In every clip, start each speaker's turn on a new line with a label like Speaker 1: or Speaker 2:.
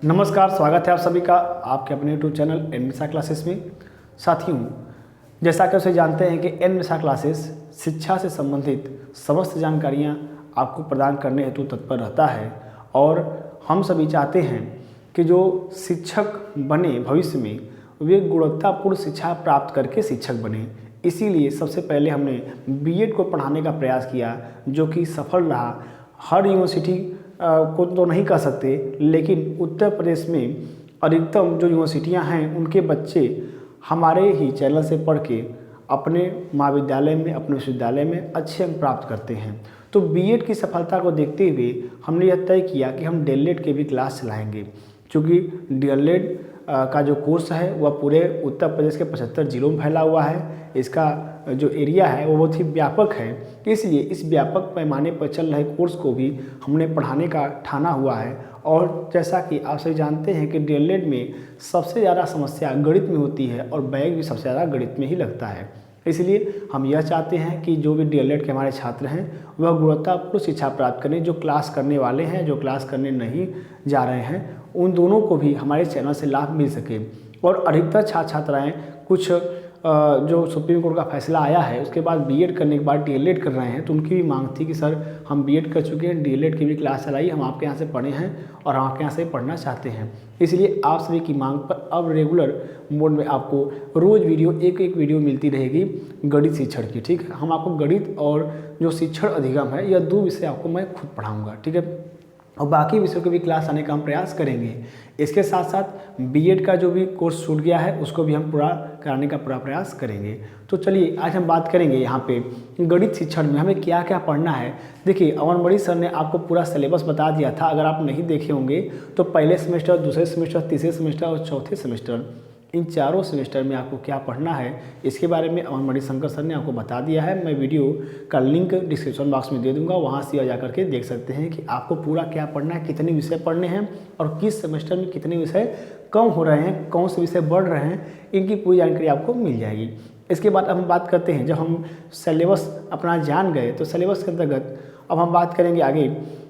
Speaker 1: नमस्कार, स्वागत है आप सभी का आपके अपने यूट्यूब चैनल एन मिशा क्लासेस में। साथियों, जैसा कि उसे जानते हैं कि एन मिशा क्लासेस शिक्षा से संबंधित समस्त जानकारियां आपको प्रदान करने हेतु तत्पर रहता है और हम सभी चाहते हैं कि जो शिक्षक बने भविष्य में वे गुणवत्तापूर्ण शिक्षा प्राप्त करके शिक्षक बने। इसीलिए सबसे पहले हमने बीएड को पढ़ाने का प्रयास किया, जो कि सफल रहा। हर यूनिवर्सिटी को तो नहीं कह सकते, लेकिन उत्तर प्रदेश में अधिकतम जो यूनिवर्सिटियां हैं उनके बच्चे हमारे ही चैनल से पढ़ के अपने महाविद्यालय में, अपने विश्वविद्यालय में अच्छे अंक प्राप्त करते हैं। तो बीएड की सफलता को देखते हुए हमने यह तय किया कि हम डीएलएड के भी क्लास चलाएंगे, क्योंकि डीएलएड का जो कोर्स है वह पूरे उत्तर प्रदेश के 75 जिलों में फैला हुआ है। इसका जो एरिया है वो बहुत ही व्यापक है, इसलिए इस व्यापक पैमाने पर चल रहे कोर्स को भी हमने पढ़ाने का ठाना हुआ है। और जैसा कि आप सभी जानते हैं कि डीएलएड में सबसे ज़्यादा समस्या गणित में होती है और बैग भी सबसे ज़्यादा गणित में ही लगता है। इसलिए हम यह चाहते हैं कि जो भी डीएलएड के हमारे छात्र हैं वह गुणवत्तापूर्ण शिक्षा प्राप्त करें। जो क्लास करने वाले हैं, जो क्लास करने नहीं जा रहे हैं, उन दोनों को भी हमारे चैनल से लाभ मिल सके। और अधिकतर छात्र छात्राएँ कुछ जो सुप्रीम कोर्ट का फैसला आया है उसके बाद बीएड करने के बाद डीएलएड कर रहे हैं, तो उनकी भी मांग थी कि सर हम बीएड कर चुके हैं, डीएलएड की भी क्लास चलाई, हम आपके यहाँ से पढ़े हैं और हम आपके यहाँ से पढ़ना चाहते हैं। इसलिए आप सभी की मांग पर अब रेगुलर मोड में आपको रोज़ एक वीडियो मिलती रहेगी गणित शिक्षण की। ठीक है, हम आपको गणित और जो शिक्षण अधिगम है यह 2 विषय आपको मैं खुद पढ़ाऊँगा। ठीक है, और बाकी विषयों के भी क्लास आने का हम प्रयास करेंगे। इसके साथ साथ बीएड का जो भी कोर्स छूट गया है उसको भी हम पूरा कराने का पूरा प्रयास करेंगे। तो चलिए आज हम बात करेंगे यहाँ पे गणित शिक्षण में हमें क्या क्या पढ़ना है। देखिए, अमन बड़ी सर ने आपको पूरा सिलेबस बता दिया था। अगर आप नहीं देखे होंगे तो पहले सेमेस्टर, दूसरे सेमेस्टर, तीसरे सेमेस्टर और चौथे सेमेस्टर, इन चारों सेमेस्टर में आपको क्या पढ़ना है इसके बारे में अमन मणिशंकर सर ने आपको बता दिया है। मैं वीडियो का लिंक डिस्क्रिप्शन बॉक्स में दे दूंगा, वहाँ से जा करके देख सकते हैं कि आपको पूरा क्या पढ़ना है, कितने विषय पढ़ने हैं और किस सेमेस्टर में कितने विषय कम हो रहे हैं, कौन से विषय बढ़ रहे हैं, इनकी पूरी जानकारी आपको मिल जाएगी। इसके बाद अब हम बात करते हैं, जब हम सिलेबस अपना जान गए तो सिलेबस के अंतर्गत अब हम बात करेंगे आगे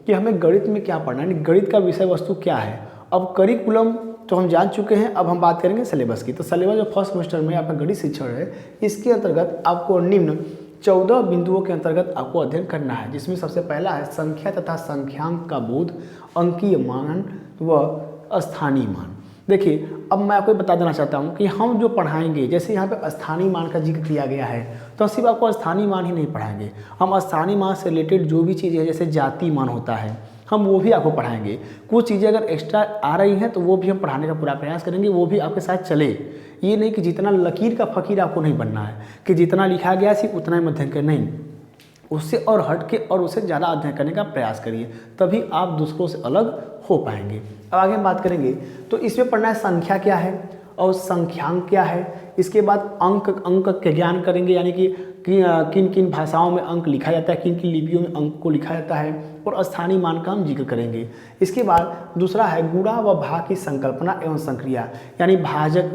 Speaker 1: कि हमें गणित में क्या पढ़ना है, गणित का विषय वस्तु क्या है। अब करिकुलम तो हम जान चुके हैं, अब हम बात करेंगे सिलेबस की। तो सिलेबस जो फर्स्ट सेमेस्टर में आपका गणित शिक्षण है, इसके अंतर्गत आपको निम्न 14 बिंदुओं के अंतर्गत आपको अध्ययन करना है, जिसमें सबसे पहला है संख्या तथा संख्यांक का बोध, अंकीय मान व स्थानीय मान। देखिए, अब मैं आपको बता देना चाहता हूँ कि हम जो पढ़ाएंगे, जैसे यहाँ पे स्थानीय मान का जिक्र किया गया है, तो सिर्फ आपको स्थानीय मान ही नहीं पढ़ाएंगे, हम स्थानीय मान से रिलेटेड जो भी चीज़ें हैं, जैसे जाति मान होता है, हम वो भी आपको पढ़ाएंगे। कुछ चीज़ें अगर एक्स्ट्रा आ रही हैं तो वो भी हम पढ़ाने का पूरा प्रयास करेंगे, वो भी आपके साथ चले। ये नहीं कि जितना लकीर का फ़कीर आपको नहीं बनना है कि जितना लिखा गया सिर्फ उतना ही अध्ययन कर, नहीं, उससे और हट के और उससे ज़्यादा अध्ययन करने का प्रयास करिए, तभी आप दूसरों से अलग हो पाएंगे। अब आगे हम बात करेंगे तो इसमें पढ़ना है संख्या क्या है और संख्यांक क्या है। इसके बाद अंक के ज्ञान करेंगे, यानी कि किन किन भाषाओं में अंक लिखा जाता है, किन किन लिपियों में अंक को लिखा जाता है, और स्थानीय मान का हम जिक्र करेंगे। इसके बाद दूसरा है गुणा व भाग की संकल्पना एवं संक्रिया, यानी भाजक,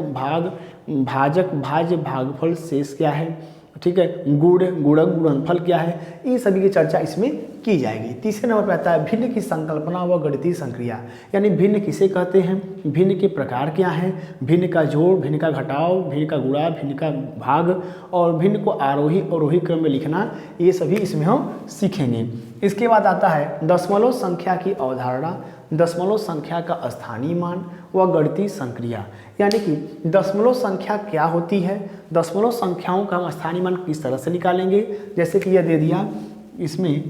Speaker 1: भाज्य, भागफल, शेष क्या है, ठीक है, गुणक, गुणनफल क्या है, ये सभी की चर्चा इसमें की जाएगी। तीसरे नंबर पर आता है भिन्न की संकल्पना व गणितीय संक्रिया, यानी भिन्न किसे कहते हैं, भिन्न के प्रकार क्या हैं, भिन्न का जोड़, भिन्न का घटाव, भिन्न का गुणा, भिन्न का भाग और भिन्न को आरोही अवरोही क्रम में लिखना, ये सभी इसमें हम सीखेंगे। इसके बाद आता है दशमलव संख्या की अवधारणा, दशमलव संख्या का स्थानीय मान व गणितीय संक्रिया, यानी कि दशमलव संख्या क्या होती है, दशमलव संख्याओं का हम स्थानीय मान किस तरह से निकालेंगे। जैसे कि यह दे दिया, इसमें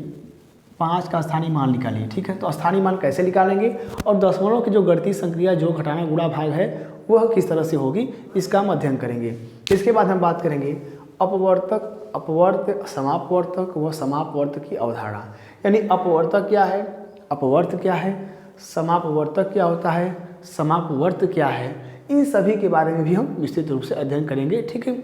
Speaker 1: 5 का स्थानीय मान निकालिए, ठीक है, तो स्थानीय मान कैसे निकालेंगे और दशमलव की जो गणितीय संक्रिया, जो घटाना गुणा भाग है, वह किस तरह से होगी, इसका हम अध्ययन करेंगे। इसके बाद हम बात करेंगे अपवर्तक, अपवर्त, समापवर्तक व समापवर्तक की अवधारणा, यानी अपवर्तक क्या है, अपवर्त क्या है, समापवर्तक क्या होता है, समापवर्त क्या है, इन सभी के बारे में भी हम विस्तृत रूप से अध्ययन करेंगे। ठीक है,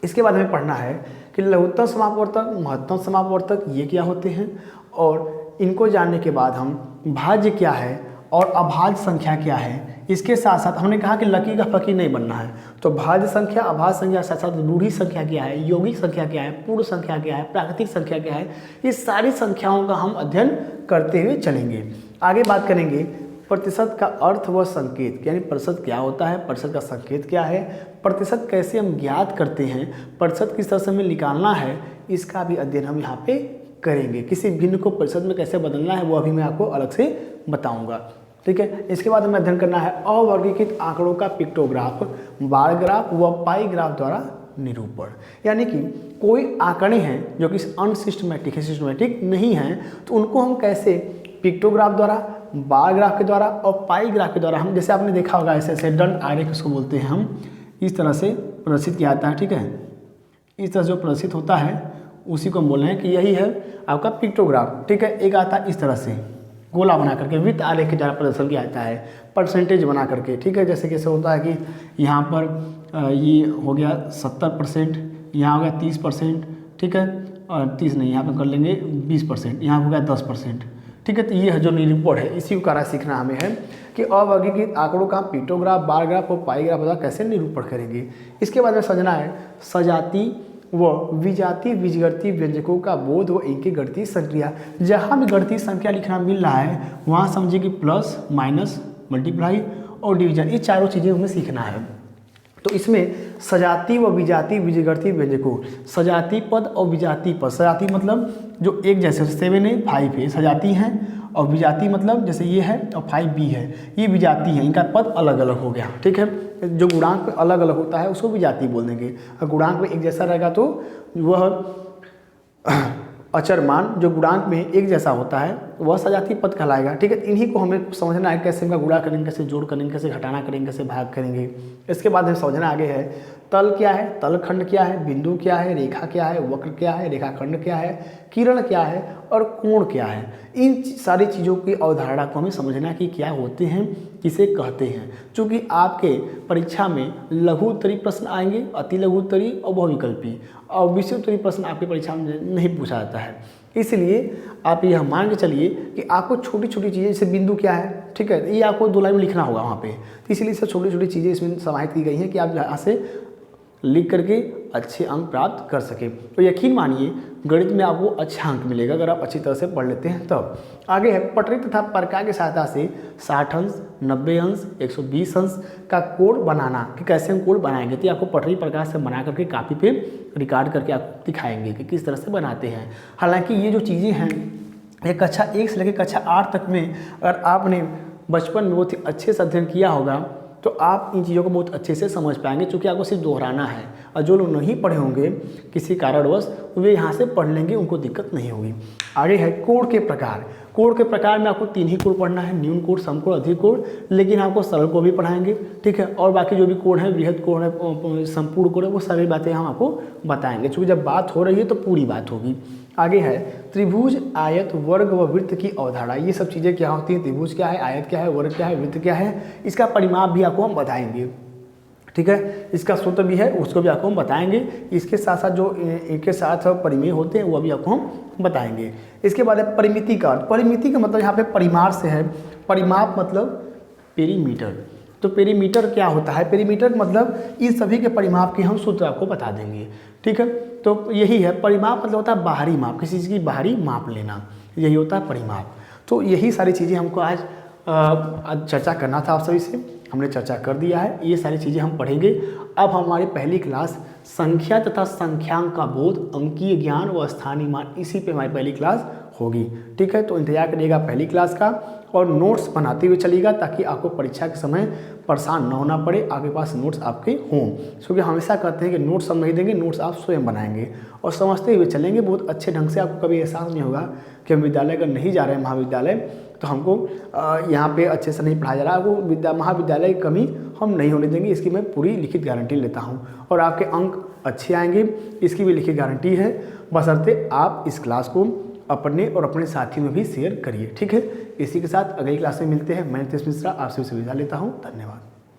Speaker 1: इसके बाद हमें पढ़ना है कि लघुत्तम समापवर्तक, महत्तम समापवर्तक ये क्या होते हैं, और इनको जानने के बाद हम भाज्य क्या है और अभाज्य संख्या क्या है। इसके साथ साथ हमने कहा कि लकीर का फकीर नहीं बनना है, तो भाज्य संख्या, अभाज्य संख्या, साथ साथ रूढ़ी संख्या क्या है, यौगिक संख्या क्या है, पूर्ण संख्या क्या है, प्राकृतिक संख्या क्या है, ये सारी संख्याओं का हम अध्ययन करते हुए चलेंगे। आगे बात करेंगे प्रतिशत का अर्थ व संकेत, यानी प्रतिशत क्या होता है, प्रतिशत का संकेत क्या है, प्रतिशत कैसे हम ज्ञात करते हैं, प्रतिशत किस तरह से हमें निकालना है, इसका भी अध्ययन हम यहाँ पे करेंगे। किसी भिन्न को प्रतिशत में कैसे बदलना है वो अभी मैं आपको अलग से बताऊँगा। ठीक है, इसके बाद हमें अध्ययन करना है अवर्गीकृत आंकड़ों का पिक्टोग्राफ, बार ग्राफ व पाई ग्राफ द्वारा निरूपण। यानी कि कोई आंकड़े हैं जो कि अनसिस्टमेटिक है, सिस्टमेटिक नहीं हैं, तो उनको हम कैसे पिक्टोग्राफ द्वारा, बार ग्राफ के द्वारा और पाई ग्राफ के द्वारा, हम जैसे आपने देखा होगा ऐसे ऐसे दंड आरेख उसको बोलते हैं हम, इस तरह से प्रदर्शित किया जाता है। ठीक है, इस तरह से जो प्रदर्शित होता है उसी को हम बोल रहे हैं कि यही है आपका पिक्टोग्राफ। ठीक है, एक आता है इस तरह से गोला बना करके वृत्त आरेख के द्वारा प्रदर्शन किया जाता है, परसेंटेज बना करके। ठीक है, जैसे कैसे होता है कि यहाँ पर ये हो गया 70%, यहाँ हो गया 30%, ठीक है, और 30 नहीं, यहाँ पर कर लेंगे 20%, यहाँ हो गया 10%। ठीक है, तो ये है जो निरूपण है, इसी को कार्य सीखना हमें है कि अवर्गीकृत आंकड़ों का पिक्टोग्राफ, बार ग्राफ और पाई ग्राफ द्वारा कैसे निरूपण करेंगे। इसके बाद में समझना है सजाती व विजातीय बीजगणितीय व्यंजकों का बोध व इनकी गणितीय संक्रिया। जहाँ भी गणितीय संख्या लिखना मिल रहा है वहाँ समझिए कि प्लस, माइनस, मल्टीप्लाई और डिवीजन, ये चारों चीज़ें हमें सीखना है। तो इसमें सजाती व विजातीय बीजगणितीय व्यंजकों, सजाती पद और विजातीय पद, सजाती मतलब जो एक जैसे 7 है 5 है सजाती हैं, और विजातीय मतलब जैसे ये है और 5b है, ये विजाती है, इनका पद अलग अलग हो गया। ठीक है, जो गुणांक में अलग अलग होता है उसको विजातीय बोल देंगे, और गुणांक में एक जैसा रहेगा तो वह अचर मान जो गुणांक में एक जैसा होता है वह सजातीय पद कहलाएगा। ठीक है, इन्हीं को हमें समझना है, कैसे इनका गुणा करेंगे, कैसे जोड़ करेंगे, कैसे घटाना करेंगे, कैसे भाग करेंगे। इसके बाद हमें समझना आगे है तल क्या है, तलखंड क्या है, बिंदु क्या है, रेखा क्या है, वक्र क्या है, रेखाखंड क्या है, किरण क्या है और कोण क्या है। इन सारी चीज़ों की अवधारणा को हमें समझना है कि क्या होते हैं, किसे कहते हैं। चूँकि आपके परीक्षा में लघु उत्तरी प्रश्न आएंगे, अति लघु उत्तरी और बहुविकल्पी, और विषय उत्तरी प्रश्न आपकी परीक्षा में नहीं पूछा जाता है। इसलिए आप यह मान के चलिए कि आपको छोटी छोटी चीज़ें, जैसे बिंदु क्या है, ठीक है, ये आपको 2 लाइन में लिखना होगा वहाँ पे, तो इसलिए सब छोटी छोटी चीज़ें इसमें समाहित की गई हैं कि आप यहाँ से लिख करके अच्छे अंक प्राप्त कर सकें। तो यकीन मानिए गणित में आपको अच्छा अंक मिलेगा अगर आप अच्छी तरह से पढ़ लेते हैं तब। आगे है पटरी तथा प्रकार की सहायता से 60 अंश, 90 अंश, 120 अंश का कोड बनाना, कि कैसे हम कोड बनाएंगे। तो आपको पटरी प्रकार से बना करके कापी पे रिकॉर्ड करके आपको दिखाएंगे कि किस तरह से बनाते हैं। हालांकि ये जो चीज़ें हैं ये कक्षा 1 से लेकर कक्षा 8 तक में अगर आपने बचपन में बहुत ही अच्छे से अध्ययन किया होगा तो आप इन चीज़ों को बहुत अच्छे से समझ पाएंगे, क्योंकि आपको सिर्फ दोहराना है। और जो लोग नहीं पढ़े होंगे किसी कारणवश वे यहाँ से पढ़ लेंगे, उनको दिक्कत नहीं होगी। आगे है कोण के प्रकार। कोण के प्रकार में आपको 3 ही कोण पढ़ना है, न्यून कोण, समकोण, अधिक कोण, लेकिन आपको सरल को भी पढ़ाएंगे। ठीक है, और बाकी जो भी कोण है, बृहद कोण है, संपूर्ण कोण है, वो सारी बातें हम आपको बताएंगे। क्योंकि जब बात हो रही है तो पूरी बात होगी। आगे है त्रिभुज, आयत, वर्ग व वृत्त की अवधारणा। ये सब चीज़ें क्या होती हैं, त्रिभुज क्या है, आयत क्या है, वर्ग क्या है, वृत्त क्या है, इसका परिमाप भी आपको हम बताएंगे। ठीक है, इसका सूत्र भी है, उसको भी आपको हम बताएंगे। इसके साथ साथ जो इनके साथ परिमेय होते हैं वो भी आपको हम बताएंगे। इसके बाद है परिमिति का। परिमिति का मतलब यहाँ पे परिमाप से है, परिमाप मतलब पेरीमीटर। तो पेरीमीटर क्या होता है, पेरीमीटर मतलब इन सभी के परिमाप के हम सूत्र आपको बता देंगे। ठीक है, तो यही है परिमाप, मतलब होता है बाहरी माप, किसी चीज़ की बाहरी माप लेना, यही होता है परिमाप। तो यही सारी चीज़ें हमको आज चर्चा करना था आप सभी से, हमने चर्चा कर दिया है। ये सारी चीज़ें हम पढ़ेंगे। अब हमारी पहली क्लास संख्या तथा संख्यांक का बोध, अंकीय ज्ञान व स्थानीय मान, इसी पे हमारी पहली क्लास होगी। ठीक है, तो इंतजार करिएगा पहली क्लास का, और नोट्स बनाते हुए चलिएगा ताकि आपको परीक्षा के समय परेशान न होना पड़े, आपके पास नोट्स आपके हों। क्योंकि हमेशा कहते हैं कि नोट्स हम नहीं देंगे, नोट्स आप स्वयं बनाएंगे और समझते हुए चलेंगे बहुत अच्छे ढंग से। आपको कभी एहसास नहीं होगा कि हम विद्यालय अगर नहीं जा रहे हैं महाविद्यालय तो हमको यहाँ पे अच्छे से नहीं पढ़ाया जा रहा है। आपको महाविद्यालय की कमी हम नहीं होने देंगे, इसकी मैं पूरी लिखित गारंटी लेता हूँ। और आपके अंक अच्छे आएंगे, इसकी भी लिखित गारंटी है, बशर्ते आप इस क्लास को अपने और अपने साथियों में भी शेयर करिए। ठीक है, इसी के साथ अगली क्लास में मिलते हैं। मैं नितेश मिश्रा आपसे विदा लेता हूँ। धन्यवाद।